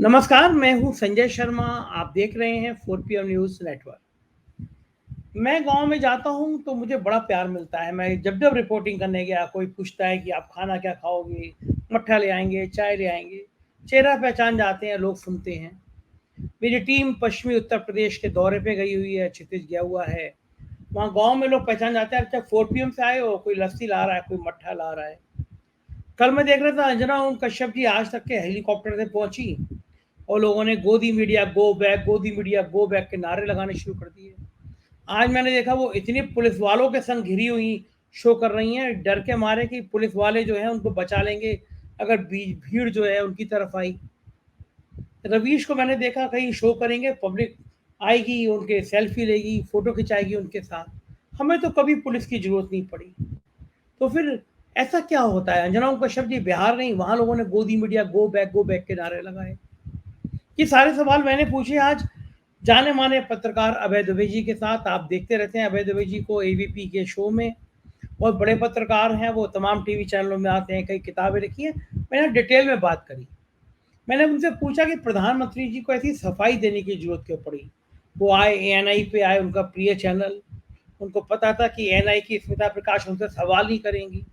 नमस्कार, मैं हूँ संजय शर्मा। आप देख रहे हैं 4 PM न्यूज़ नेटवर्क। मैं गाँव में जाता हूँ तो मुझे बड़ा प्यार मिलता है। मैं जब-जब रिपोर्टिंग करने गया, कोई पूछता है कि आप खाना क्या खाओगे? मट्ठा ले आएँगे, चाय ले आएँगे। चेहरा पहचान जाते हैं, लोग सुनते हैं। मेरी टीम पश्चिमी उत्तर प्रदेश के दौरे पे गई हुई है, क्षितिज गया हुआ है। वहाँ गाँव में लोग पहचान जाते हैं, अच्छा 4 PM से आए हो, कोई लस्सी ला रहा है, कोई मट्ठा ला रहा है। कल मैं देख रहा था अंजना ओम कश्यप जी आज तक के हेलीकॉप्टर से पहुँची और लोगों ने गोदी मीडिया गो बैक, गोदी मीडिया गो बैक के नारे लगाने शुरू कर दिए। आज मैंने देखा वो इतनी पुलिस वालों के संग घिरी हुई शो कर रही हैं, डर के मारे कि पुलिस वाले जो हैं उनको बचा लेंगे अगर भीड़ जो है उनकी तरफ आई। रवीश को मैंने देखा कहीं शो करेंगे, पब्लिक आएगी, उनके सेल्फी लेगी, फोटो खिंचाएगी उनके साथ। हमें तो कभी पुलिस की जरूरत नहीं पड़ी। तो फिर ऐसा क्या होता है? अंजना ओम कश्यप जी बिहार नहीं, वहां लोगों ने गोदी मीडिया गो बैक के नारे लगाए। ये सारे सवाल मैंने पूछे आज जाने माने पत्रकार अभय दुबे जी के साथ। आप देखते रहते हैं अभय दुबे जी को एबीपी के शो में। बहुत बड़े पत्रकार हैं, वो तमाम टीवी चैनलों में आते हैं, कई किताबें लिखी हैं। मैंने डिटेल में बात करी। मैंने उनसे पूछा कि प्रधानमंत्री जी को ऐसी सफाई देने की जरूरत क्यों पड़ी? वो आए, एएनआई पे आए, उनका प्रिय चैनल। उनको पता था कि एएनआई की स्मिता प्रकाश उनसे सवाल नहीं करेंगी।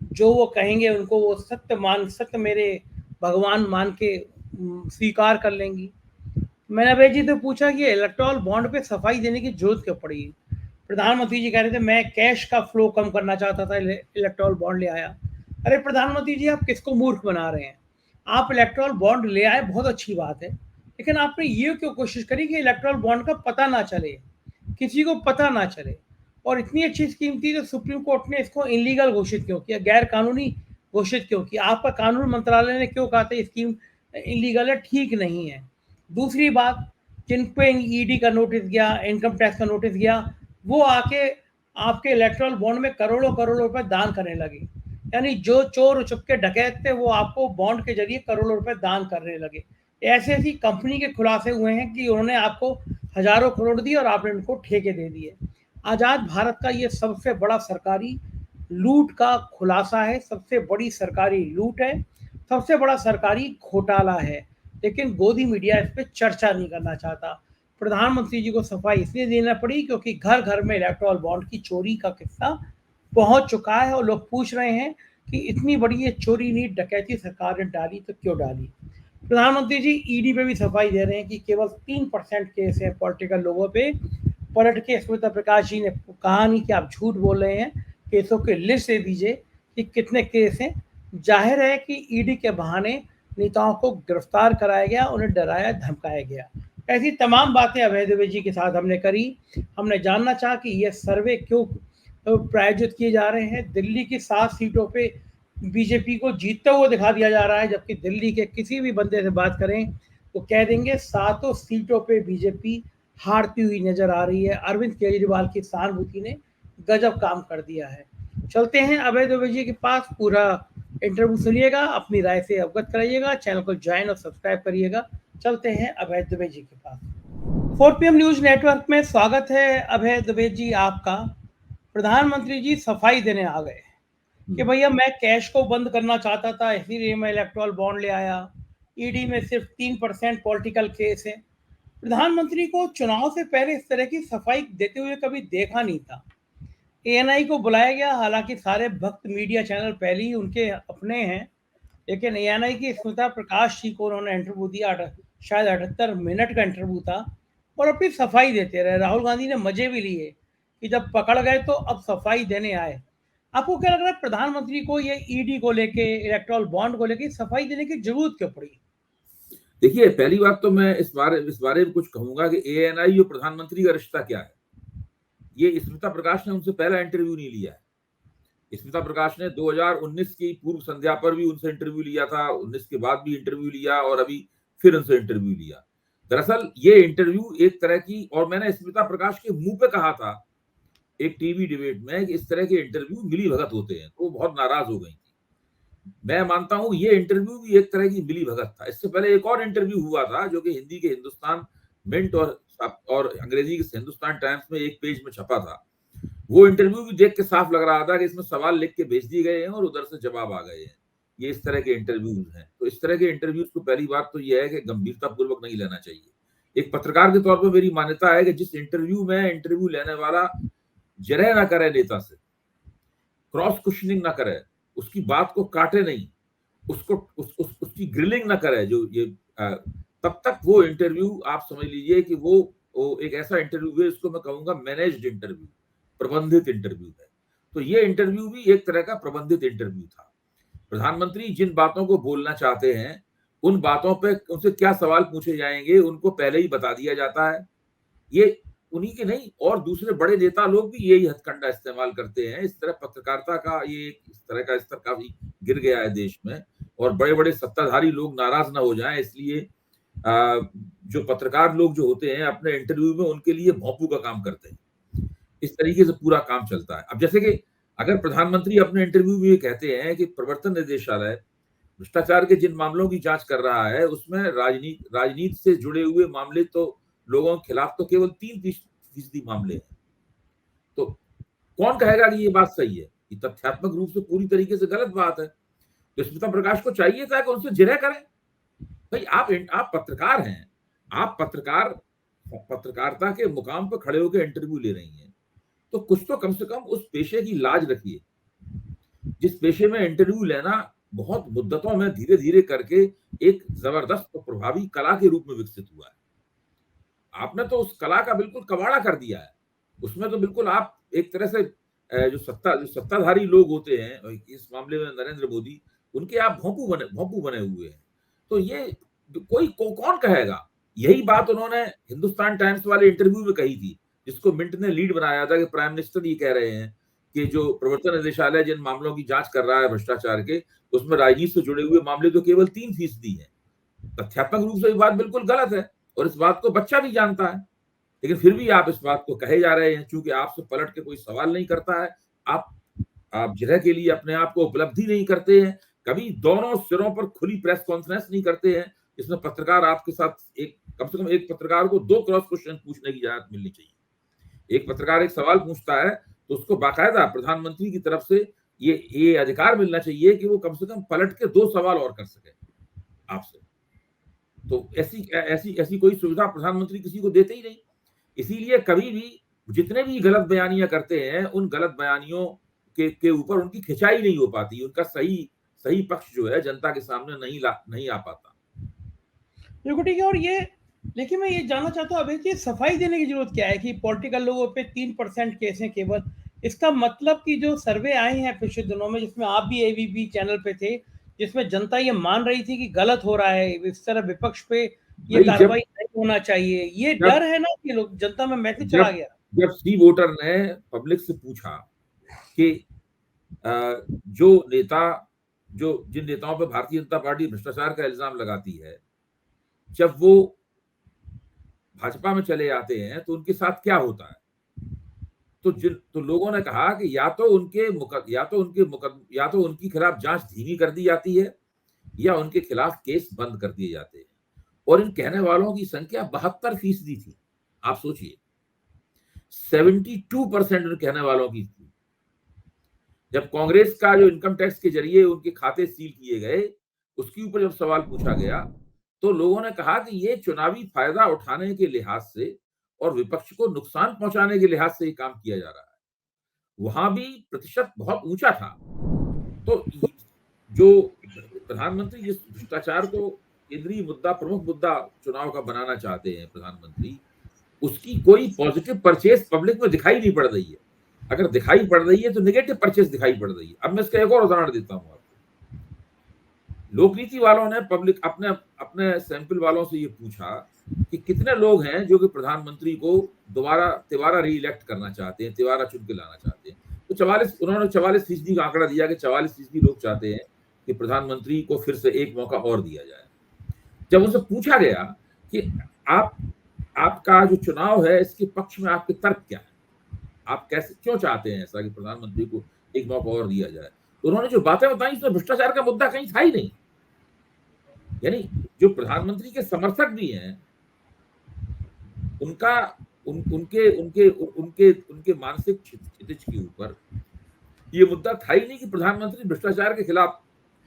जो वो कहेंगे उनको वो सत्य मेरे भगवान मान के स्वीकार कर लेंगी। मैंने अभय जी से पूछा कि इलेक्टोरल बॉन्ड पे सफाई देने की जरूरत क्यों पड़ी? प्रधानमंत्री जी कह रहे थे मैं कैश का फ्लो कम करना चाहता था, इलेक्टोरल बॉन्ड ले आया। अरे प्रधानमंत्री जी, आप किसको मूर्ख बना रहे हैं? आप इलेक्टोरल बॉन्ड ले आए, बहुत अच्छी बात है, लेकिन आपने ये क्यों कोशिश करी कि इलेक्टोरल बॉन्ड का पता ना चले, किसी को पता ना चले? और इतनी अच्छी स्कीम थी तो सुप्रीम कोर्ट ने इसको इनलीगल घोषित क्यों किया, गैर कानूनी घोषित क्यों किया? आपका कानून मंत्रालय ने क्यों कहा था स्कीम इनलीगल है, ठीक नहीं है? दूसरी बात, जिन पे ईडी का नोटिस गया, इनकम टैक्स का नोटिस गया, वो आके आपके इलेक्टोरल बॉन्ड में करोड़ों करोड़ों रुपए दान करने लगे। यानी जो चोर उचक्के डकैत थे वो आपको बॉन्ड के जरिए करोड़ों रुपए दान करने लगे। ऐसी ऐसी कंपनी के खुलासे हुए हैं कि उन्होंने आपको हजारों करोड़ दिए और आपने उनको ठेके दे दिए। आज़ाद भारत का ये सबसे बड़ा सरकारी लूट का खुलासा है, सबसे बड़ी सरकारी लूट है, सबसे बड़ा सरकारी घोटाला है। लेकिन गोदी मीडिया इस पे चर्चा नहीं करना चाहता। प्रधानमंत्री जी को सफाई इसलिए देना पड़ी क्योंकि घर घर में इलेक्टोरल बॉन्ड की चोरी का किस्सा पहुंच चुका है और लोग पूछ रहे हैं कि इतनी बड़ी ये चोरी नहीं डकैती सरकार ने डाली तो क्यों डाली? प्रधानमंत्री जी ईडी पे भी सफाई दे रहे हैं कि केवल 3% केस है पॉलिटिकल लोगों पे। पलट के स्मिता प्रकाश जी ने कहा नहीं कि आप झूठ बोल रहे हैं, केसों की लिस्ट दे दीजिए कि कितने केस हैं। जाहिर है कि ईडी के बहाने नेताओं को गिरफ्तार कराया गया, उन्हें डराया धमकाया गया। ऐसी तमाम बातें अभय दुबे जी के साथ हमने करी। हमने जानना चाहा कि ये सर्वे क्यों प्रायोजित किए जा रहे हैं। दिल्ली की 7 सीटों पे बीजेपी को जीतते हुए दिखा दिया जा रहा है, जबकि दिल्ली के किसी भी बंदे से बात करें तो कह देंगे 7 सीटों पे बीजेपी हारती हुई नजर आ रही है। अरविंद केजरीवाल की सहानुभूति ने गजब काम कर दिया है। चलते हैं अभय दुबे जी के पास, पूरा इंटरव्यू सुनिएगा, अपनी राय से अवगत कराइएगा, चैनल को ज्वाइन और सब्सक्राइब करिएगा। चलते हैं अभय दुबे जी के पास। 4 PM न्यूज नेटवर्क में स्वागत है अभय दुबे जी आपका। प्रधानमंत्री जी सफाई देने आ गए कि भैया मैं कैश को बंद करना चाहता था, इसीलिए मैं इलेक्टोरल बॉन्ड ले आया। ईडी में सिर्फ 3% पॉलिटिकल केस है। प्रधानमंत्री को चुनाव से पहले इस तरह की सफाई देते हुए कभी देखा नहीं था। एएनआई को बुलाया गया, हालांकि सारे भक्त मीडिया चैनल पहले ही उनके अपने हैं, लेकिन एएनआई की स्मिता प्रकाश जी को उन्होंने इंटरव्यू दिया। शायद 78 मिनट का इंटरव्यू था और अपनी सफाई देते रहे। राहुल गांधी ने मजे भी लिए कि जब पकड़ गए तो अब सफाई देने आए। आपको क्या लग रहा है प्रधानमंत्री को ये ईडी को लेके, इलेक्टोरल बॉन्ड को लेके सफाई देने की जरूरत क्यों पड़ी? देखिए, पहली बात तो मैं इस बारे में कुछ कहूंगा कि एएनआई और प्रधानमंत्री का रिश्ता क्या है। ये स्मिता प्रकाश ने उनसे पहला इंटरव्यू नहीं लिया है। स्मिता प्रकाश ने 2019 की पूर्व संध्या पर भी उनसे इंटरव्यू लिया था, 19 के बाद भी इंटरव्यू लिया और अभी फिर उनसे इंटरव्यू लिया। दरअसल ये इंटरव्यू एक तरह की, और मैंने स्मिता प्रकाश के मुंह पे कहा था एक टीवी डिबेट में कि इस तरह के इंटरव्यू मिली भगत होते हैं, तो वो बहुत नाराज हो गई थी। मैं मानता हूं ये इंटरव्यू भी एक तरह की मिली भगत था। इससे पहले एक और इंटरव्यू हुआ था जो कि हिंदी के हिंदुस्तान मिंट और अंग्रेजी के हिंदुस्तान टाइम्स में एक पेज में छपा था। वो इंटरव्यू भी देख के साफ लग रहा था कि इसमें सवाल लिख के भेज दिए गए हैं और उधर से जवाब आ गए हैं। ये इस तरह के इंटरव्यूज हैं। तो इस तरह के इंटरव्यूज को पहली बात तो ये है कि गंभीरता पूर्वक नहीं लेना चाहिए। एक पत्रकार के तौर पर मेरी मान्यता है कि जिस इंटरव्यू में इंटरव्यू लेने वाला जरह ना करे नेता से, क्रॉस क्वेश्चनिंग ना करे, उसकी बात को काटे नहीं, उसको उसकी ग्रिलिंग ना करे, जो ये तब तक वो इंटरव्यू आप समझ लीजिए कि वो एक ऐसा इंटरव्यू है, इसको मैं कहूंगा मैनेज्ड इंटरव्यू, प्रबंधित इंटरव्यू है। तो ये इंटरव्यू भी एक तरह का प्रबंधित इंटरव्यू था। प्रधानमंत्री जिन बातों को बोलना चाहते हैं, उन बातों पे उनसे क्या सवाल पूछे जाएंगे उनको पहले ही बता दिया जाता है। ये उन्हीं के नहीं, और दूसरे बड़े नेता लोग भी यही हथकंडा इस्तेमाल करते हैं। इस तरह पत्रकारिता का ये इस तरह का स्तर काफी गिर गया है देश में, और बड़े बड़े सत्ताधारी लोग नाराज ना हो जाएं, इसलिए जो पत्रकार लोग जो होते हैं अपने इंटरव्यू में उनके लिए भोंपू का काम करते हैं। इस तरीके से पूरा काम चलता है। अब जैसे कि अगर प्रधानमंत्री अपने इंटरव्यू में ये कहते हैं कि प्रवर्तन निदेशालय भ्रष्टाचार के जिन मामलों की जांच कर रहा है उसमें राजनीति से जुड़े हुए मामले तो लोगों के खिलाफ तो केवल 3% मामले हैं, तो कौन कहेगा कि ये बात सही है? ये तथ्यात्मक रूप से पूरी तरीके से गलत बात है। तो स्मिता प्रकाश को चाहिए था कि उनसे जिरह करें। भाई आप पत्रकार हैं, आप पत्रकारिता के मुकाम पर खड़े होकर इंटरव्यू ले रही हैं, तो कुछ तो कम से कम उस पेशे की लाज रखिए, जिस पेशे में इंटरव्यू लेना बहुत मुद्दतों में धीरे धीरे करके एक जबरदस्त और प्रभावी कला के रूप में विकसित हुआ है। आपने तो उस कला का बिल्कुल कबाड़ा कर दिया है। उसमें तो बिल्कुल आप एक तरह से जो सत्ताधारी लोग होते हैं, इस मामले में नरेंद्र मोदी, उनके आप भोंपू बने हुए हैं। तो ये कौन कहेगा? यही बात उन्होंने हिंदुस्तान टाइम्स वाले इंटरव्यू में कही थी, जिसको मिंट ने लीड बनाया था कि प्राइम मिनिस्टर ये कह रहे हैं कि जो प्रवर्तन निदेशालय जिन मामलों की जांच कर रहा है भ्रष्टाचार के, उसमें राजनीति से जुड़े हुए मामले तो केवल 3% है। तथ्यात्मक रूप से ये बात बिल्कुल गलत है, और इस बात को बच्चा भी जानता है, लेकिन फिर भी आप इस बात को कहे जा रहे हैं। चूंकि आपसे पलट के कोई सवाल नहीं करता है, आप जिरह के लिए अपने आप को उपलब्धि नहीं करते हैं, कभी दोनों सिरों पर खुली प्रेस कॉन्फ्रेंस नहीं करते हैं, इसमें पत्रकार आपके साथ कम से कम एक पत्रकार को 2 क्रॉस क्वेश्चन पूछने की इजाजत मिलनी चाहिए। एक पत्रकार एक सवाल पूछता है तो उसको बाकायदा प्रधानमंत्री की तरफ से ये अधिकार मिलना चाहिए कि वो कम से कम पलट के 2 सवाल और कर सके आपसे। तो ऐसी कोई सुविधा प्रधानमंत्री किसी को देते ही नहीं। इसीलिए कभी भी जितने भी गलत बयानियां करते हैं, उन गलत बयानियों के ऊपर उनकी खिंचाई नहीं हो पाती, उनका सही पक्ष जो है जनता के सामने नहीं आ पाता। बिल्कुल ठीक है। और ये लेकिन मैं ये जानना चाहता हूँ अभी कि सफाई देने की जरूरत क्या है कि पॉलिटिकल लोगों पे 3% केस हैं केवल। इसका मतलब कि जो सर्वे आए हैं पिछले दिनों में, जिसमें आप भी एबीपी चैनल पे थे, जिसमें जनता ये मान रही थी कि गलत हो रहा है, इस तरह विपक्ष पे ये कार्रवाई नहीं होना चाहिए, ये डर है ना कि लोग जनता में मैसेज चला गया। जब सी वोटर ने पब्लिक से पूछा कि जिन नेताओं पर भारतीय जनता पार्टी भ्रष्टाचार का इल्जाम लगाती है, जब वो भाजपा में चले आते हैं तो उनके साथ क्या होता है, तो लोगों ने कहा कि या तो उनके खिलाफ जांच धीमी कर दी जाती है, या उनके खिलाफ केस बंद कर दिए जाते हैं। और इन कहने वालों की संख्या 72% थी। आप सोचिए, 72% उन कहने वालों की थी। जब कांग्रेस का जो इनकम टैक्स के जरिए उनके खाते सील किए गए, उसके ऊपर जब सवाल पूछा गया, तो लोगों ने कहा कि ये चुनावी फायदा उठाने के लिहाज से और विपक्ष को नुकसान पहुंचाने के लिहाज से ये काम किया जा रहा है। वहां भी प्रतिशत बहुत ऊंचा था। तो जो प्रधानमंत्री जिस भ्रष्टाचार को केंद्रीय मुद्दा, प्रमुख मुद्दा चुनाव का बनाना चाहते हैं प्रधानमंत्री, उसकी कोई पॉजिटिव परचेज पब्लिक में दिखाई नहीं पड़ रही है। अगर दिखाई पड़ रही है तो नेगेटिव परचेज दिखाई पड़ रही है। अब मैं इसका एक और उदाहरण देता हूं आपको। लोकनीति वालों ने पब्लिक अपने सैंपल वालों से ये पूछा कि कितने लोग हैं जो कि प्रधानमंत्री को तिबारा रीइलेक्ट करना चाहते हैं, तिबारा चुन के लाना चाहते हैं। तो उन्होंने 44% का आंकड़ा दिया कि 44% लोग चाहते हैं कि प्रधानमंत्री को फिर से एक मौका और दिया जाए। जब उनसे पूछा गया कि आपका जो चुनाव है इसके पक्ष में आपके तर्क क्या है, आप क्यों चाहते हैं ऐसा कि प्रधानमंत्री को एक मौका और दिया जाए, तो उन्होंने जो बातें बताई उसमें भ्रष्टाचार का मुद्दा कहीं था ही नहीं। यानी जो प्रधानमंत्री के समर्थक भी हैं, उनके मानसिक क्षितिज के ऊपर ये मुद्दा था ही नहीं कि प्रधानमंत्री भ्रष्टाचार के खिलाफ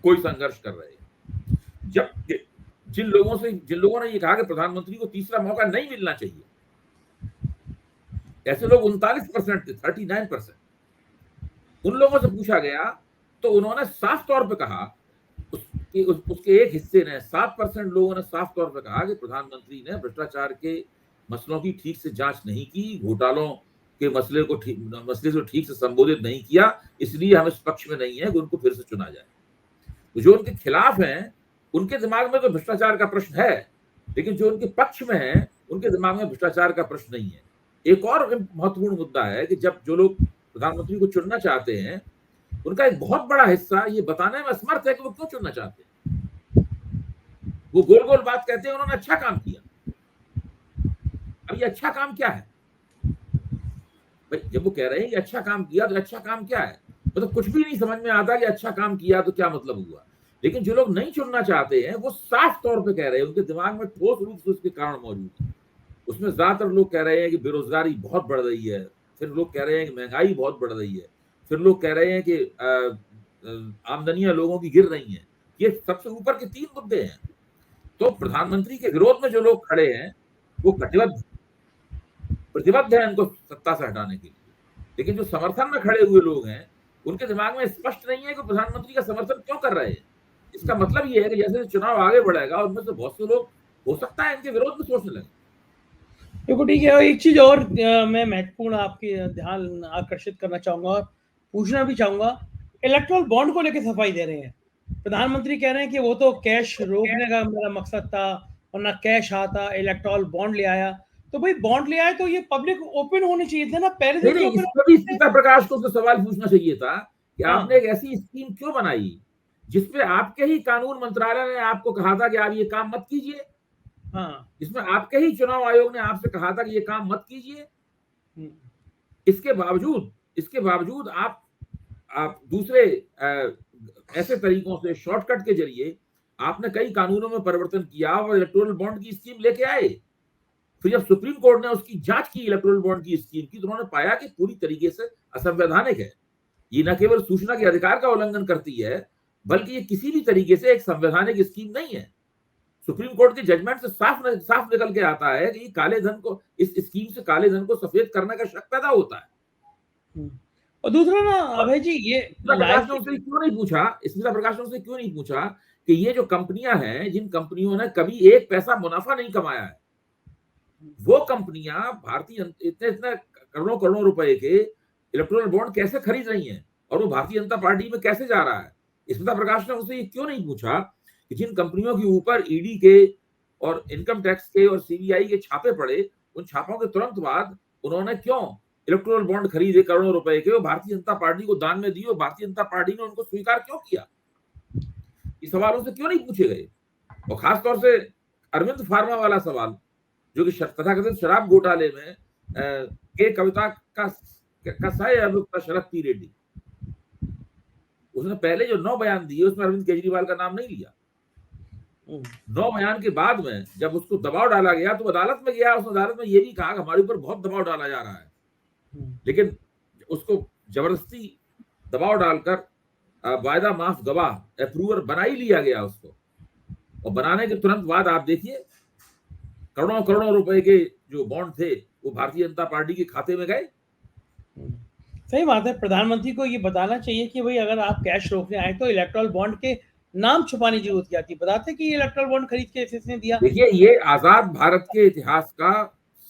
कोई संघर्ष कर रहे हैं। जब जिन लोगों ने ये कहा कि प्रधानमंत्री को तीसरा मौका नहीं मिलना चाहिए, ऐसे लोग 39% थे, 39%। उन लोगों से पूछा गया तो उन्होंने साफ तौर पे कहा, उसके एक हिस्से ने 7% लोगों ने साफ तौर पे कहा कि प्रधानमंत्री ने भ्रष्टाचार के मसलों की ठीक से जांच नहीं की, घोटालों के मसले को ठीक से संबोधित नहीं किया, इसलिए हम इस पक्ष में नहीं है कि उनको फिर से चुना जाए। तो जो उनके खिलाफ हैं, उनके दिमाग में तो भ्रष्टाचार का प्रश्न है, लेकिन जो उनके पक्ष में है, उनके दिमाग में भ्रष्टाचार का प्रश्न नहीं है। एक और महत्वपूर्ण मुद्दा है कि जब जो लोग प्रधानमंत्री को चुनना चाहते हैं, उनका एक बहुत बड़ा हिस्सा ये बताने में असमर्थ है कि वो क्यों चुनना चाहते हैं। वो गोल गोल बात कहते हैं उन्होंने अच्छा काम किया। अब ये अच्छा काम क्या है भाई? जब वो कह रहे हैं कि अच्छा काम किया, तो अच्छा काम क्या है? मतलब कुछ भी नहीं समझ में आता कि अच्छा काम किया तो क्या मतलब हुआ। लेकिन जो लोग नहीं चुनना चाहते हैं, वो साफ तौर पे कह रहे हैं, उनके दिमाग में ठोस रूप से उसके कारण मौजूद है। उसमें ज्यादातर लोग कह रहे हैं कि बेरोजगारी बहुत बढ़ रही है, फिर लोग कह रहे हैं कि महंगाई बहुत बढ़ रही है, फिर लोग कह रहे हैं कि आमदनियां लोगों की गिर रही हैं। ये सबसे ऊपर के 3 मुद्दे हैं। तो प्रधानमंत्री के विरोध में जो लोग खड़े हैं, वो प्रतिबद्ध है इनको सत्ता से हटाने के लिए। लेकिन जो समर्थन में खड़े हुए लोग हैं, उनके दिमाग में स्पष्ट नहीं है कि प्रधानमंत्री का समर्थन क्यों कर रहे हैं। इसका मतलब ये है कि जैसे चुनाव आगे बढ़ेगा, उनमें से बहुत से लोग हो सकता है इनके विरोध में सोचने लगे। देखो ठीक है, एक चीज और मैं महत्वपूर्ण आपके ध्यान आकर्षित करना चाहूंगा और पूछना भी चाहूंगा। इलेक्ट्रल बॉन्ड को लेकर सफाई दे रहे हैं, प्रधानमंत्री कह रहे हैं कि वो तो कैश रोकने का मेरा मकसद था, वरना कैश आता, इलेक्ट्रल बॉन्ड ले आया। तो भाई बॉन्ड ले आए तो ये पब्लिक ओपन होने चाहिए थे ना, पहले से नहीं, क्यों इसमें भी स्मिता प्रकाश को तो सवाल पूछना चाहिए था कि हाँ। आपने एक ऐसी स्कीम क्यों बनाई जिसपे आपके ही कानून मंत्रालय ने आपको कहा था कि आप ये काम मत कीजिए। हाँ। जिसमें आपके ही चुनाव आयोग ने आपसे कहा था कि ये काम मत कीजिए। इसके बावजूद आप दूसरे ऐसे तरीकों से, शॉर्टकट के जरिए आपने कई कानूनों में परिवर्तन किया और इलेक्टोरल बॉन्ड की स्कीम लेके आए। फिर जब सुप्रीम कोर्ट ने उसकी जांच की इलेक्टोरल बॉन्ड की स्कीम की, तो उन्होंने पाया कि पूरी तरीके से असंवैधानिक है। ये न केवल सूचना के अधिकार का उल्लंघन करती है, बल्कि ये किसी भी तरीके से एक संवैधानिक स्कीम नहीं है। सुप्रीम कोर्ट के जजमेंट से साफ निकल के आता है कि काले धन को, इस स्कीम से काले धन को सफेद करने का शक पैदा होता है। और दूसरा ना अभय जी, ये स्मिता प्रकाश ने उनसे क्यों नहीं पूछा कि ये जो कंपनियां हैं, जिन कंपनियों ने कभी एक पैसा मुनाफा नहीं कमाया है, वो कंपनियां भारतीय इतने करोड़ों रुपए के इलेक्टोरल बॉन्ड कैसे खरीद रही हैं और वो भारतीय जनता पार्टी में कैसे जा रहा है। स्मिता प्रकाश ने उनसे ये क्यों नहीं पूछा कि जिन कंपनियों के ऊपर ईडी के और इनकम टैक्स के और सीबीआई के छापे पड़े, उन छापों के तुरंत बाद उन्होंने क्यों इलेक्टोरल बॉन्ड खरीदे करोड़ों रुपए के, वो भारतीय जनता पार्टी को दान में दिए और भारतीय जनता पार्टी ने उनको स्वीकार क्यों किया। इस सवालों से क्यों नहीं पूछे गए। और खासतौर से अरविंद फार्मा वाला सवाल, जो कि तथाकथित शराब घोटाले में के कविता का सह अभियुक्त शरद पी रेड्डी, उसने पहले जो 9 बयान दिए उसमें अरविंद केजरीवाल का नाम नहीं लिया। 9 बयान के बाद में जब उसको दबाव डाला गया तो अदालत में गया, उसने अदालत में ये भी कहा कि हमारे ऊपर बहुत दबाव डाला जा रहा है, लेकिन उसको जबरदस्ती दबाव डालकर वायदा माफ गवाह अप्रूवर बना ही लिया गया उसको। और बनाने के तुरंत बाद आप देखिए करोड़ों रुपए के जो बॉन्ड थे वो भारतीय जनता पार्टी के खाते में गए। सही बात है, प्रधानमंत्री को ये बताना चाहिए कि भाई अगर आप कैश रोकने आए तो इलेक्ट्रल बॉन्ड के नाम छुपाने की जरूरत क्या थी, बताते कि इलेक्ट्रल बॉन्ड खरीद के इसने दिया। देखिए, ये आजाद भारत के इतिहास का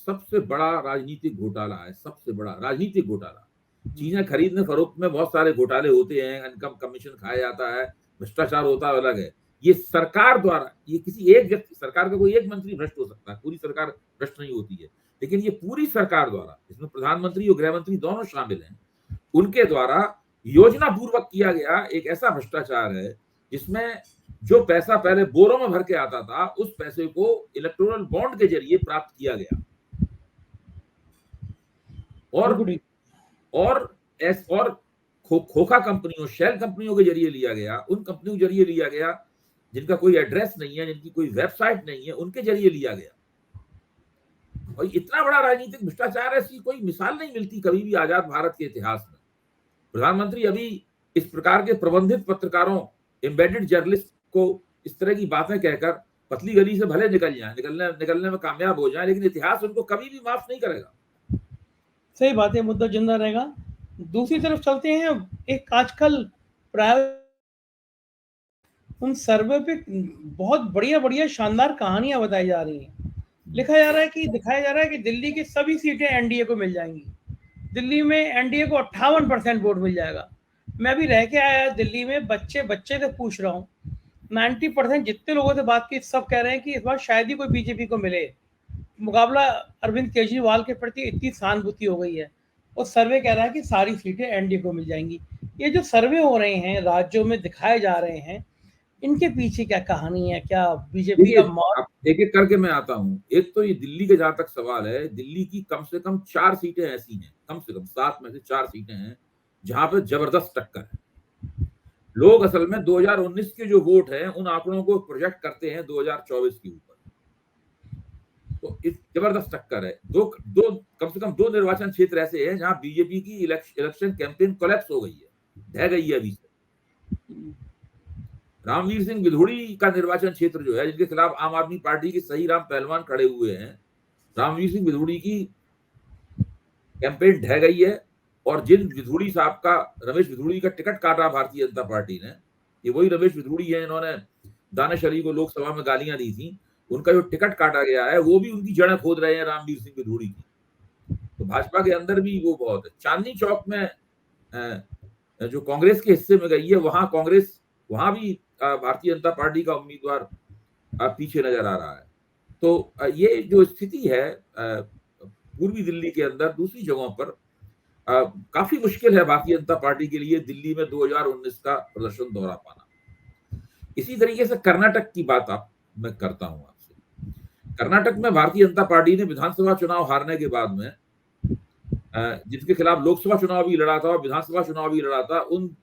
सबसे बड़ा राजनीतिक घोटाला है, सबसे बड़ा राजनीतिक घोटाला। चीजें खरीदने फरोख्त में बहुत सारे घोटाले होते हैं, इनकम कमीशन खाया जाता है, भ्रष्टाचार होता है, अलग है। ये सरकार द्वारा, ये किसी एक व्यक्ति, सरकार का कोई एक मंत्री भ्रष्ट हो सकता है, पूरी सरकार भ्रष्ट नहीं होती है, लेकिन ये पूरी सरकार द्वारा, इसमें प्रधानमंत्री और गृह मंत्री दोनों शामिल हैं, उनके द्वारा योजना पूर्वक किया गया एक ऐसा भ्रष्टाचार है जिसमें जो पैसा पहले बोरों में भर के आता था, उस पैसे को इलेक्टोरल बॉन्ड के जरिए प्राप्त किया गया। और खोखा कंपनियों, शेल कंपनियों के जरिए लिया गया, उन कंपनियों के जरिए लिया गया जिनका कोई एड्रेस नहीं है, जिनकी कोई वेबसाइट नहीं है, उनके जरिए लिया गया। और इतना बड़ा राजनीतिक भ्रष्टाचार, ऐसी कोई मिसाल नहीं मिलती कभी भी आजाद भारत के इतिहास में। प्रधानमंत्री अभी इस प्रकार के प्रबंधित पत्रकारों एम्बेडेड जर्नलिस्ट को इस तरह की बातें कहकर पतली गली से भले निकल जाए, निकलने में कामयाब हो जाए, लेकिन इतिहास उनको कभी भी माफ नहीं करेगा। सही बात है, मुद्दा जिंदा रहेगा। दूसरी तरफ चलते हैं, एक आजकल प्राय उन सर्वे पे बहुत बढ़िया-बढ़िया शानदार कहानियाँ बताई जा रही हैं। दिखाया जा रहा है कि दिल्ली की सभी सीटें एनडीए को मिल जाएँगी। दिल्ली में एनडीए को 58% वोट मिल जाएगा। मैं अभी रह के आया दिल्ली में, बच्चे से पूछ रहा हूँ, 90% जितने लोगों से बात की सब कह रहे हैं कि इस बार शायद ही कोई बीजेपी को मिले। मुकाबला अरविंद केजरीवाल के प्रति इतनी सहानुभूति हो गई है। और सर्वे कह रहा है कि सारी सीटें एनडीए को मिल जाएँगी। ये जो सर्वे हो रहे हैं, राज्यों में दिखाए जा रहे हैं, इनके पीछे क्या कहानी है? क्या बीजेपी देखिए, का मौत? अब एक-एक करके मैं आता हूँ। एक तो ये दिल्ली के जहाँ तक सवाल है, दिल्ली की कम से कम 4 सीटें ऐसी हैं, कम से कम 7 में से 4 सीटें हैं, जहाँ पे ज़बरदस्त टक्कर है। लोग असल में 2019 के जो वोट हैं, उन आंकड़ों को प्रोजेक्ट करते हैं 2024 के ऊपर। तो इस ज़बरदस्त टक्कर है। 2 कम से कम 2 निर्वाचन क्षेत्र ऐसे हैं, जहाँ बीजेपी की इलेक्शन कैंपेन कोलैप्स हो गई है, ढह गई है अभी से। रामवीर सिंह विधोड़ी का निर्वाचन क्षेत्र जो है, जिनके खिलाफ आम आदमी पार्टी के सही राम पहलवान खड़े हुए हैं, रामवीर सिंह विधोड़ी की कैंपेन ढह गई है। और जिन विधोड़ी साहब का, रमेश विधोड़ी का टिकट काटा भारतीय जनता पार्टी ने, ये वही रमेश विधोड़ी है इन्होंने दानिश अली को लोकसभा में गालियां दी थी, उनका जो टिकट काटा गया है वो भी उनकी जड़ें खोद रहे हैं रामवीर सिंह विधोड़ी की। तो भाजपा के अंदर भी वो बहुत है। चांदनी चौक में जो कांग्रेस के हिस्से में गई है, वहां भी भारतीय जनता पार्टी का उम्मीदवार पीछे नजर आ रहा है। तो ये जो स्थिति है पूर्वी दिल्ली के अंदर, दूसरी जगहों पर काफी मुश्किल है भारतीय जनता पार्टी के लिए दिल्ली में 2019 का प्रदर्शन दोहरा पाना। इसी तरीके से कर्नाटक की बात मैं करता हूं आपसे। कर्नाटक में भारतीय जनता पार्टी ने विधानसभा चुनाव हारने के बाद में जिनके खिलाफ लोकसभा चुनाव भी लड़ा था और विधानसभा चुनाव भी लड़ा था, उन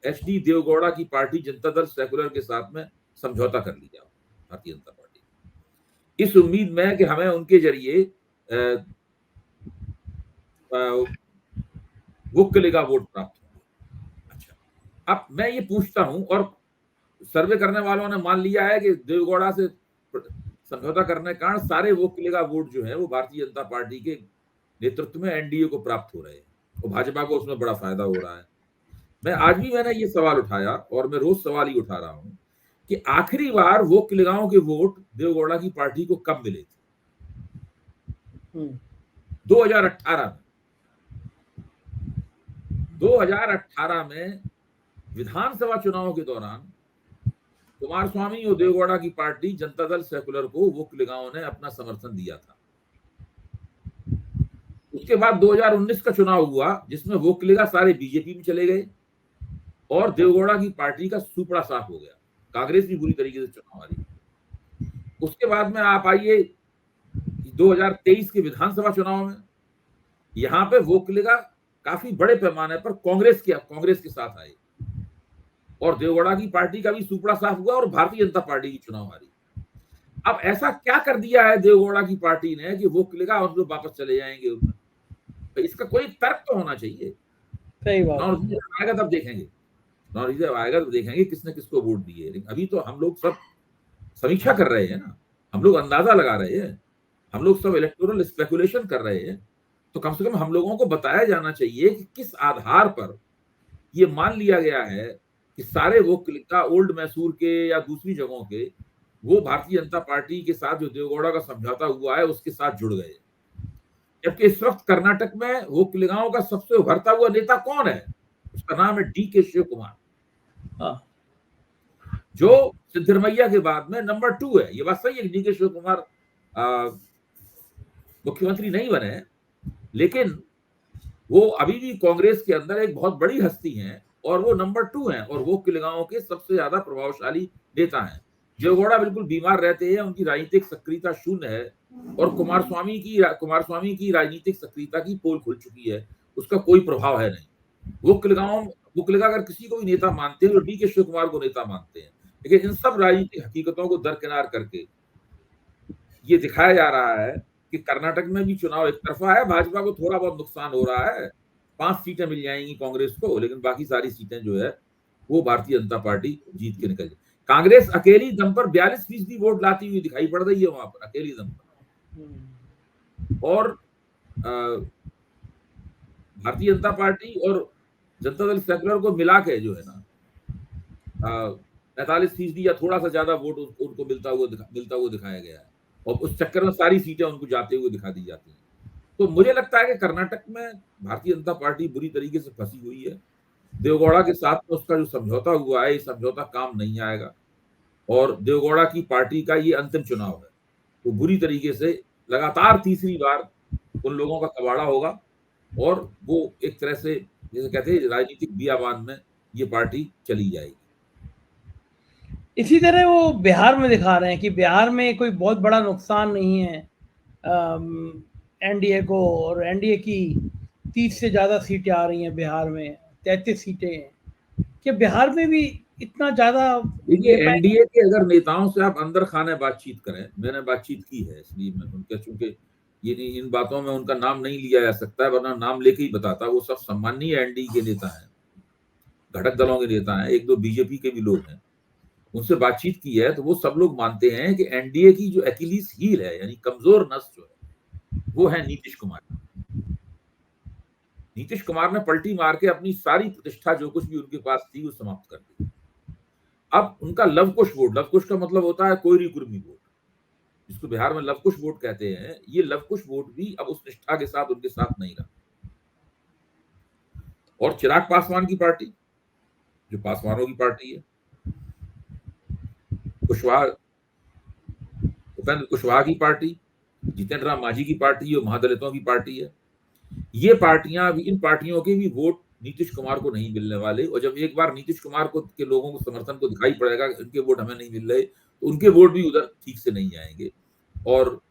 एचडी देवगौड़ा की पार्टी जनता दल सेकुलर के साथ में समझौता कर लिया भारतीय जनता पार्टी, इस उम्मीद में कि हमें उनके जरिए वोकल का वोट प्राप्त होगा। अच्छा, अब मैं ये पूछता हूं, और सर्वे करने वालों ने मान लिया है कि देवगौड़ा से समझौता करने के कारण सारे वोकल का वोट जो है वो भारतीय जनता पार्टी के नेतृत्व में एनडीए को प्राप्त हो रहे हैं, और भाजपा को उसमें बड़ा फायदा हो रहा है। मैंने ये सवाल उठाया, और मैं रोज सवाल ही उठा रहा हूं कि आखिरी बार वोकलिगांव के वोट देवगौड़ा की पार्टी को कब मिले थे? 2018 में। 2018 में विधानसभा चुनाव के दौरान कुमारस्वामी और देवगौड़ा की पार्टी जनता दल सेकुलर को वोकलिगांव ने अपना समर्थन दिया था। उसके बाद 2019 का चुनाव हुआ, जिसमें वोकलिगा सारे बीजेपी में चले गए और देवगौड़ा की पार्टी का सुपड़ा साफ हो गया। कांग्रेस भी बुरी तरीके से चुनाव हारी। उसके बाद में आप आइए 2023 के विधानसभा चुनाव में, यहां पे वोकलिगा काफी बड़े पैमाने पर कांग्रेस के साथ आए, और देवगौड़ा की पार्टी का भी सुपड़ा साफ हुआ और भारतीय जनता पार्टी की चुनाव हारी। अब ऐसा क्या कर दिया है देवगौड़ा की पार्टी ने कि वोकलिगा और लोग वापस चले जाएंगे उसमें? तो इसका कोई तर्क तो होना चाहिए। सही बात आएगा तब देखेंगे, आएगा तो देखेंगे किसने किसको वोट दिए। लेकिन अभी तो हम लोग सब समीक्षा कर रहे हैं ना, हम लोग अंदाजा लगा रहे हैं, हम लोग सब इलेक्टोरल स्पेकुलेशन कर रहे हैं। तो कम से कम हम लोगों को बताया जाना चाहिए कि किस आधार पर ये मान लिया गया है कि सारे वोकलिगा ओल्ड मैसूर के या दूसरी जगहों के वो भारतीय जनता पार्टी के साथ जो देवगौड़ा का समझौता हुआ है उसके साथ जुड़ गए। जबकि इस वक्त कर्नाटक में वोकलिगाओं का सबसे उभरता हुआ नेता कौन है? उसका नाम है डीके शिव कुमार, जो सिद्धरमैया के बाद में नंबर 2 है। ये बात सही है, डीके शिव कुमार मुख्यमंत्री नहीं बने, लेकिन वो अभी भी कांग्रेस के अंदर एक बहुत बड़ी हस्ती हैं और वो नंबर 2 हैं और वोकलिगाओं के सबसे ज्यादा प्रभावशाली नेता हैं। देवगौड़ा बिल्कुल बीमार रहते हैं, उनकी राजनीतिक सक्रियता शून्य है, और कुमारस्वामी की राजनीतिक सक्रियता की पोल खुल चुकी है, उसका कोई प्रभाव है नहीं। वोकलिगा अगर किसी को भी नेता मानते हैं तो डीके शिव कुमार को नेता मानते हैं। लेकिन इन सब राजनीतिक हकीकतों को दरकिनार करके ये दिखाया जा रहा है कि कर्नाटक में भी चुनाव एक तरफा है, भाजपा को थोड़ा बहुत नुकसान हो रहा है, 5 सीटें मिल जाएंगी कांग्रेस को, लेकिन बाकी सारी सीटें जो है वो भारतीय जनता पार्टी जीत के निकल जाए। कांग्रेस अकेली दम पर 42% वोट लाती हुई दिखाई पड़ रही है वहां पर, अकेली दम पर। और भारतीय जनता पार्टी और जनता दल सेकुलर को मिला के जो है ना 45% या थोड़ा सा ज्यादा वोट उनको मिलता हुआ दिखाया गया है, और उस चक्कर में सारी सीटें उनको जाते हुए दिखा दी जाती हैं। तो मुझे लगता है कि कर्नाटक में भारतीय जनता पार्टी बुरी तरीके से फंसी हुई है। देवगौड़ा के साथ में उसका जो समझौता हुआ है, ये समझौता काम नहीं आएगा, और देवगौड़ा की पार्टी का ये अंतिम चुनाव है। तो बुरी तरीके से लगातार तीसरी बार उन लोगों का कबाड़ा होगा, और वो एक तरह से जैसे कहते हैं राजनीतिक बियाबान में ये पार्टी चली जाएगी। इसी तरह वो बिहार में दिखा रहे हैं कि बिहार में कोई बहुत बड़ा नुकसान नहीं है एनडीए को, और एनडीए की 30 से ज़्यादा सीटें आ रही हैं बिहार में, 33 सीटें हैं। क्या बिहार में भी इतना ज़्यादा देखिए, ले पाएंगे? एनडीए के अगर नेताओं से आप अंदर खाने बातचीत करें, मैंने बातचीत की है, इसलिए मैं उनका, चूंकि ये इन बातों में उनका नाम नहीं लिया जा सकता है, वरना नाम लेके ही बताता। वो सब सम्मानीय एनडीए के नेता हैं, घटक दलों के नेता हैं, एक दो बीजेपी के भी लोग हैं। उनसे बातचीत की है तो वो सब लोग मानते हैं कि एनडीए की जो एक्िलीज हील है, यानी कमजोर नस जो है, वो है नीतीश कुमार। नीतीश कुमार ने पलटी मार के अपनी सारी प्रतिष्ठा जो कुछ भी उनके पास थी वो समाप्त कर दी। अब उनका लवकुश वोट, लवकुश का मतलब होता है कोयरी कुर्मी वोट, जिसको बिहार में लवकुश वोट कहते हैं, ये लवकुश वोट भी अब उस निष्ठा के साथ उनके साथ नहीं रहा। और चिराग पासवान की पार्टी, जो पासवानों की पार्टी है, उपेंद्र कुशवाहा की पार्टी, जितेंद्र राम मांझी की पार्टी और महादलितों की पार्टी है, ये पार्टियां भी, इन पार्टियों के भी वोट नीतीश कुमार को नहीं मिलने वाले। और जब एक बार नीतीश कुमार को के लोगों को समर्थन को दिखाई पड़ेगा इनके वोट हमें नहीं मिल रहे, तो उनके वोट भी उधर ठीक से नहीं आएंगे। और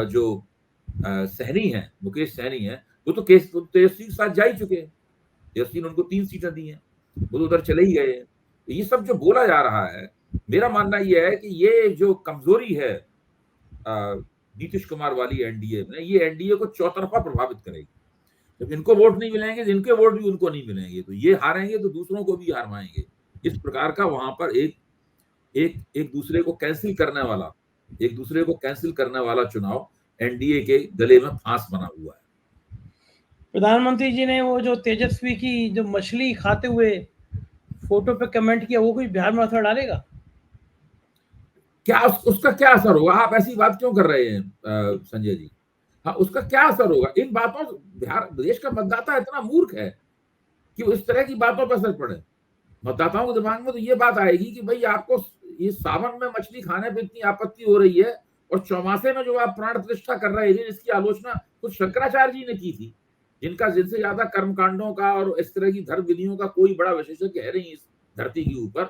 जो सहनी है, मुकेश सहनी है, वो तो तेजस्वी के साथ जा ही चुके हैं। तेजस्वी ने उनको 3 सीटें दी हैं, वो तो उधर चले ही गए हैं। तो ये सब जो बोला जा रहा है, मेरा मानना यह है कि ये जो कमजोरी है नीतीश कुमार वाली एनडीए में, ये एनडीए को चौतरफा प्रभावित करेगी। जब इनको वोट नहीं मिलेंगे, जिनके वोट भी उनको नहीं मिलेंगे, तो ये हारेंगे तो दूसरों को भी हारवाएंगे। इस प्रकार का वहां पर एक दूसरे को कैंसिल करने वाला चुनाव एनडीए के गले में फांस बना हुआ है। प्रधानमंत्री जी ने वो जो तेजस्वी की जो मछली खाते हुए फोटो पे कमेंट किया, वो कुछ बिहार में असर डालेगा? क्या उसका क्या असर होगा? आप ऐसी बात क्यों कर रहे हैं संजय जी? हाँ, उसका क्या असर होगा? इन बातों, बिहार देश का मतदाता इतना मूर्ख है कि वो इस तरह की बातों पर असर पड़े। मतदाताओं के दिमाग में तो ये बात आएगी कि भाई आपको ये सावन में मछली खाने पर इतनी आपत्ति हो रही है, और चौमासे में जो आप प्राण प्रतिष्ठा कर रहे थे, जिसकी आलोचना खुद शंकराचार्य जी ने की थी, जिनसे ज्यादा कर्मकांडों का और इस तरह की धर्म विधियों का कोई बड़ा विशेषज्ञ है नहीं इस धरती के ऊपर,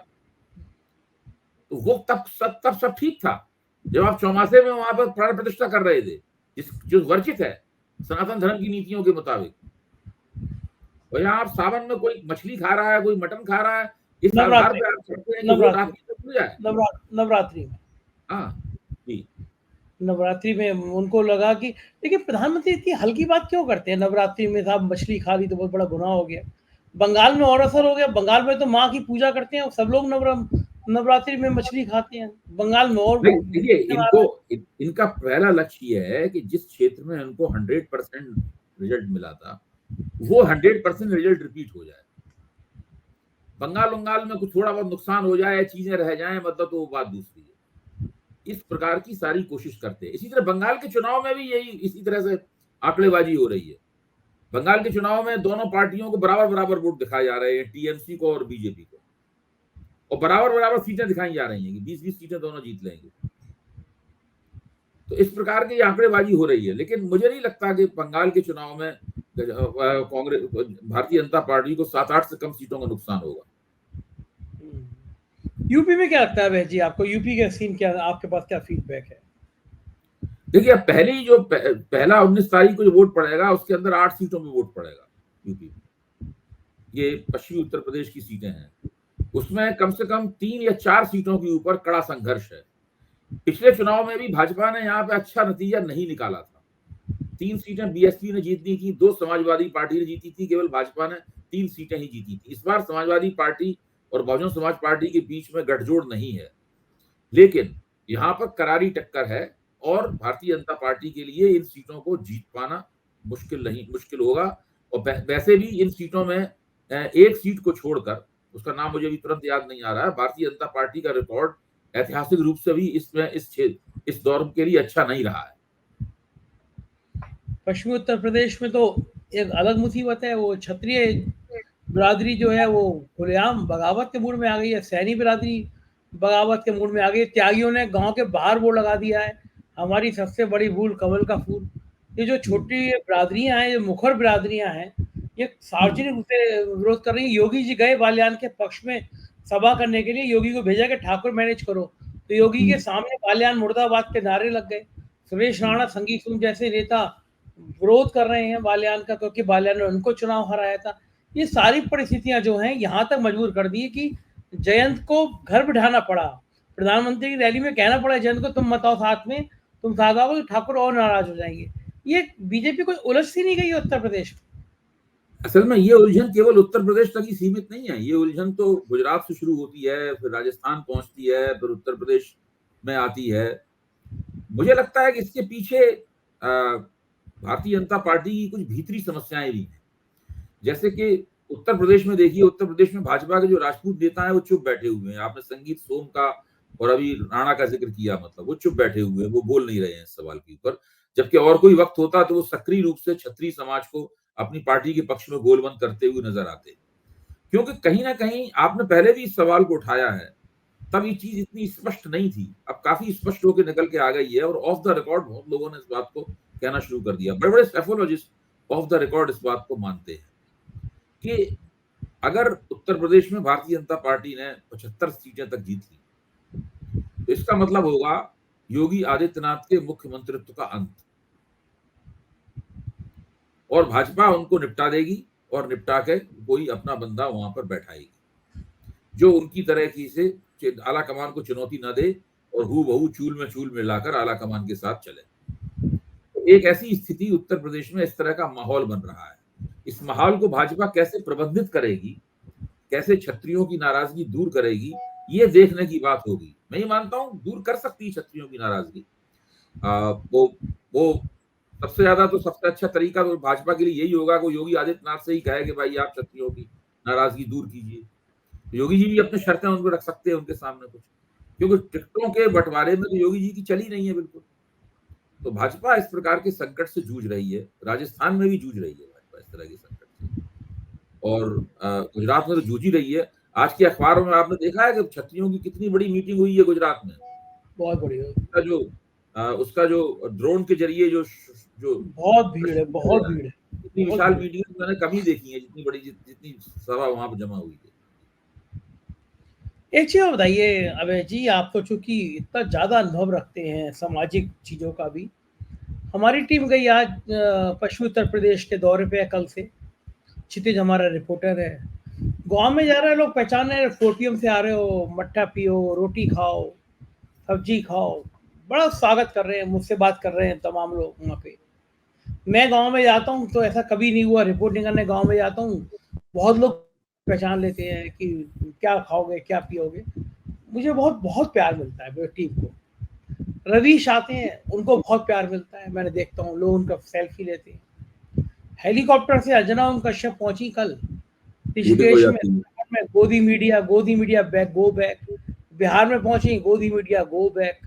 तो वो तब सब ठीक था जब आप चौमासे में वहां पर प्राण प्रतिष्ठा कर रहे थे, जो वर्जित है सनातन धर्म की नीतियों के मुताबिक। और यहाँ आप सावन में कोई मछली खा रहा है, कोई मटन खा रहा है, इस आधार पे आप कहते हैं कि वोट आपकी तरफ हो जाए। नवरात्रि में, हाँ जी, नवरात्रि में उनको लगा कि देखिए प्रधानमंत्री इतनी हल्की बात क्यों करते हैं, नवरात्रि में साहब मछली खा ली तो बहुत बड़ा गुनाह हो गया। बंगाल में और असर हो गया, बंगाल में तो माँ की पूजा करते हैं, सब लोग नवरात्रि में मछली खाते हैं बंगाल में। और देखिए, इनका पहला लक्ष्य ये है कि जिस क्षेत्र में इनको 100% रिजल्ट मिला था, वो 100% रिजल्ट रिपीट हो जाए। बंगाल में कुछ थोड़ा बहुत नुकसान हो जाए, चीजें रह जाएं, मतलब तो वो बात दूसरी है। इस प्रकार की सारी कोशिश करते हैं। इसी तरह बंगाल के चुनाव में भी यही इसी तरह से आंकड़ेबाजी हो रही है। बंगाल के चुनाव में दोनों पार्टियों को बराबर वोट दिखाए जा रहे हैं, टीएमसी को और बीजेपी को, और बराबर सीटें दिखाई जा रही हैं कि 20-20 सीटें दोनों जीत लेंगे। तो इस प्रकार की आंकड़ेबाजी हो रही है। लेकिन मुझे नहीं लगता कि बंगाल के चुनाव में कांग्रेस, भारतीय जनता पार्टी को 7-8 से कम सीटों का नुकसान होगा। यूपी में क्या लगता है भाई जी आपको? यूपी का सीन क्या, आपके पास क्या फीडबैक है? देखिए, पहला 19 तारीख को जो वोट पड़ेगा, उसके अंदर 8 सीटों में वोट पड़ेगा यूपी में। ये पश्चिमी उत्तर प्रदेश की सीटें हैं, उसमें कम से कम 3 या 4 सीटों के ऊपर कड़ा संघर्ष है। पिछले चुनाव में भी भाजपा ने यहाँ पे अच्छा नतीजा नहीं निकाला था। 3 सीटें बीएसपी ने जीतनी थी, 2 समाजवादी पार्टी ने जीती थी, केवल भाजपा ने 3 सीटें ही जीती थी। इस बार समाजवादी पार्टी और बहुजन समाज पार्टी के बीच में गठजोड़ नहीं है, लेकिन यहाँ पर करारी टक्कर है और भारतीय जनता पार्टी के लिए इन सीटों को जीत पाना मुश्किल होगा। और वैसे भी इन सीटों में एक सीट को छोड़कर, उसका नाम मुझे अभी तुरंत याद नहीं आ रहा है, भारतीय जनता पार्टी का रिकॉर्ड ऐतिहासिक रूप से भी इस दौर के लिए अच्छा नहीं रहा है। पश्चिमी उत्तर प्रदेश में तो एक अलग मुसीबत है, वो क्षत्रिय बिरादरी जो है वो खुलेआम बगावत के मूड में आ गई है। सैनी बिरादरी बगावत के मूड में आ गई है। त्यागियों ने गांव के बाहर बोर्ड लगा दिया है, हमारी सबसे बड़ी भूल कमल का फूल। ये जो छोटी बिरादरियां हैं, जो मुखर बिरादरियां हैं, ये सार्वजनिक रूप से विरोध कर रही है। योगी जी गए बाल्यान के पक्ष में सभा करने के लिए, योगी को भेजा कि ठाकुर मैनेज करो, तो योगी के सामने बाल्यान मुर्दाबाद के नारे लग गए। सुरेश राणा, संगीत सिंह जैसे नेता विरोध कर रहे हैं बाल्यान का, क्योंकि बाल्यान ने उनको चुनाव हराया था। ये सारी परिस्थितियां जो हैं यहाँ तक मजबूर कर दी कि जयंत को घर बिठाना पड़ा। प्रधानमंत्री की रैली में कहना पड़ा जयंत को, तुम मत आओ साथ में, तुम साथ आओ तो ठाकुर और नाराज हो जाएंगे। ये बीजेपी कोई उलझ सी नहीं गई उत्तर प्रदेश में। असल में ये उलझन केवल उत्तर प्रदेश तक ही सीमित नहीं है। ये उलझन तो गुजरात से शुरू होती है, फिर राजस्थान पहुंचती है, फिर उत्तर प्रदेश में आती है। मुझे लगता है कि इसके पीछे भारतीय जनता पार्टी की कुछ भीतरी समस्याएं भी हैं। जैसे कि उत्तर प्रदेश में देखिए, उत्तर प्रदेश में भाजपा के जो राजपूत नेता हैं वो चुप बैठे हुए हैं। आपने संगीत सोम का और अभी राणा का जिक्र किया, मतलब वो चुप बैठे हुए हैं, वो बोल नहीं रहे हैं इस सवाल के ऊपर। जबकि और कोई वक्त होता तो वो सक्रिय रूप से क्षत्रिय समाज को अपनी पार्टी के पक्ष में गोलबंद करते हुए नजर आते। क्योंकि कहीं ना कहीं आपने पहले भी इस सवाल को उठाया है, तब ये चीज इतनी स्पष्ट नहीं थी, अब काफी स्पष्ट होकर निकल के आ गई है। और ऑफ द रिकॉर्ड बहुत लोगों ने इस बात को कहना शुरू कर दिया। बड़े बड़े सेफोलॉजिस्ट ऑफ द रिकॉर्ड इस बात को मानते हैं कि अगर उत्तर प्रदेश में भारतीय जनता पार्टी ने 75 सीटें तक जीत ली, तो इसका मतलब होगा योगी आदित्यनाथ के मुख्यमंत्रित्व का अंत, और भाजपा उनको निपटा देगी और निपटा के कोई अपना बंदा वहां पर बैठाएगी जो उनकी तरह की से आला कमान को चुनौती न दे और हू बहू चूल में चूल मिलाकर आला कमान के साथ चले। तो एक ऐसी स्थिति उत्तर प्रदेश में, इस तरह का माहौल बन रहा है। इस माहौल को भाजपा कैसे प्रबंधित करेगी, कैसे क्षत्रियों की नाराजगी दूर करेगी, ये देखने की बात होगी। मैं ये मानता हूं दूर कर सकती है क्षत्रियों की नाराजगी। वो सबसे ज्यादा तो सबसे अच्छा तरीका तो भाजपा के लिए यही होगा कि योगी आदित्यनाथ से ही कहे कि भाई आप क्षत्रियों की नाराजगी दूर कीजिए। योगी जी भी अपनी शर्तें उनको रख सकते हैं उनके सामने कुछ, क्योंकि टिकटों के बंटवारे में तो योगी जी की चली नहीं है बिल्कुल। तो भाजपा इस प्रकार के संकट से जूझ रही है, राजस्थान में भी जूझ रही है भाजपा इस तरह के संकट से, और गुजरात में तो जूझ ही रही है। आज के अखबारों में आपने देखा है कि क्षत्रियों की कितनी बड़ी मीटिंग हुई है गुजरात में। बहुत बढ़िया। उसका जो ड्रोन के जरिए जो बहुत भीड़ है, बहुत भीड़ है। इतनी विशाल मीटिंग मैंने कभी देखी है, जितनी बड़ी जितनी सभा वहां पर जमा हुई है। एक चीज बताइए अभय जी, आप तो चूंकि इतना ज्यादा अनुभव रखते हैं सामाजिक चीजों का भी, हमारी टीम गई आज पश्चिमी उत्तर प्रदेश के दौरे पे है कल से। क्षितिज हमारा रिपोर्टर है, गांव में जा रहे हैं लोग, पहचाने 4 PM से आ रहे हो, मट्ठा पियो, रोटी खाओ, सब्जी खाओ, बड़ा स्वागत कर रहे हैं, मुझसे बात कर रहे हैं तमाम लोग वहाँ पे। मैं गांव में जाता हूँ तो ऐसा कभी नहीं हुआ, रिपोर्टिंग करने गांव में जाता हूँ, बहुत लोग पहचान लेते हैं कि क्या खाओगे क्या पियोगे। मुझे बहुत बहुत प्यार मिलता है मेरी टीम को। रवीश आते हैं, उनको बहुत प्यार मिलता है, मैंने देखता हूँ लोग उनका सेल्फी लेते हैं। हेलीकॉप्टर से अंजना ओम कश्यप पहुंची कल ऋषिकेश में, गोदी media back go back. Bihar में पहुंची, गोदी मीडिया गो बैक।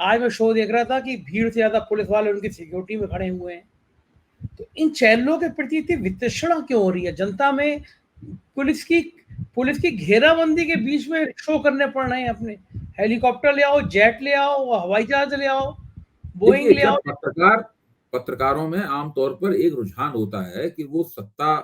आज मैं शो देख रहा था कि भीड़ से ज्यादा पुलिस वाले उनकी सिक्योरिटी में खड़े हुए हैं। तो इन चैनलों के प्रति इतनी वितृष्णा क्यों हो रही है जनता में? पुलिस की घेराबंदी के बीच में शो करने पड़ रहे हैं अपने। हेलीकॉप्टर ले आओ, जेट ले आओ, हवाई जहाज ले आओ, बोइंग ले आओ। पत्रकारों में आमतौर पर एक रुझान होता है कि वो सत्ता,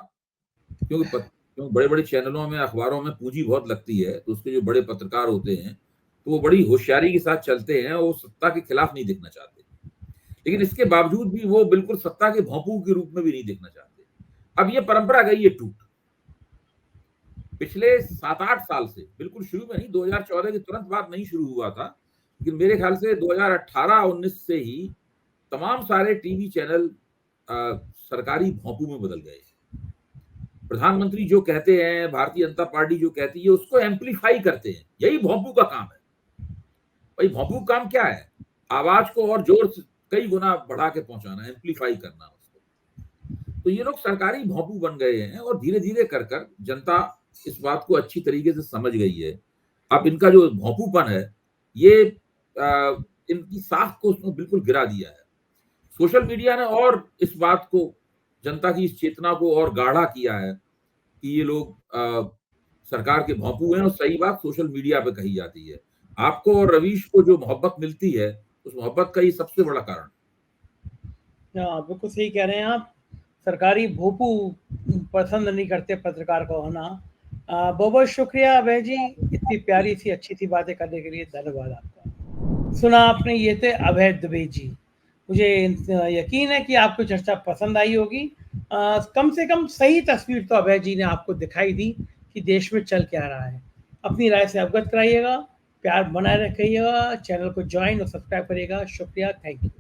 क्योंकि बड़े बड़े चैनलों में, अखबारों में पूंजी बहुत लगती है, तो उसके जो बड़े पत्रकार होते हैं तो वो बड़ी होशियारी के साथ चलते हैं, वो सत्ता के खिलाफ नहीं दिखना चाहते, लेकिन इसके बावजूद भी वो बिल्कुल सत्ता के भोंपू के रूप में भी नहीं दिखना चाहते। अब ये परंपरा गई है टूट। पिछले 7-8 साल से, बिल्कुल शुरू में नहीं, 2014 के तुरंत बाद नहीं शुरू हुआ था, लेकिन मेरे ख्याल से 2018-19 से ही तमाम सारे टीवी चैनल सरकारी भोंपू में बदल गए। प्रधानमंत्री जो कहते हैं, भारतीय जनता पार्टी जो कहती है, उसको एम्प्लीफाई करते हैं। यही भोंपू का काम है। भाई भोंपू का काम क्या है? आवाज को और जोर से कई गुना बढ़ा के पहुंचाना, एम्प्लीफाई करना उसको। तो ये लोग सरकारी भोंपू बन गए हैं और धीरे धीरे कर कर जनता इस बात को अच्छी तरीके से समझ गई है। अब इनका जो भोंपूपन है, ये इनकी साख को उसने बिल्कुल गिरा दिया है। सोशल मीडिया ने और इस बात को, जनता की इस चेतना को और गाढ़ा किया है कि ये लोग सरकार के भोंपू हैं, और सही बात सोशल मीडिया पे कही जाती है। आपको और रवीश को जो मोहब्बत मिलती है, उस मोहब्बत का ये सबसे बड़ा कारण। हाँ, बिल्कुल सही कह रहे हैं आप। सरकारी भोंपू पसंद नहीं करते पत्रकार को होना। बहुत बहुत शुक्रिया अभय जी, इतनी प्यारी सी अच्छी सी बातें करने के लिए धन्यवाद आपका। सुना आपने, ये थे अभय दुबे जी। मुझे यकीन है कि आपको चर्चा पसंद आई होगी। कम से कम सही तस्वीर तो अभय जी ने आपको दिखाई दी कि देश में चल क्या रहा है। अपनी राय से अवगत कराइएगा, प्यार बनाए रखिएगा, चैनल को ज्वाइन और सब्सक्राइब करिएगा। शुक्रिया, थैंक यू।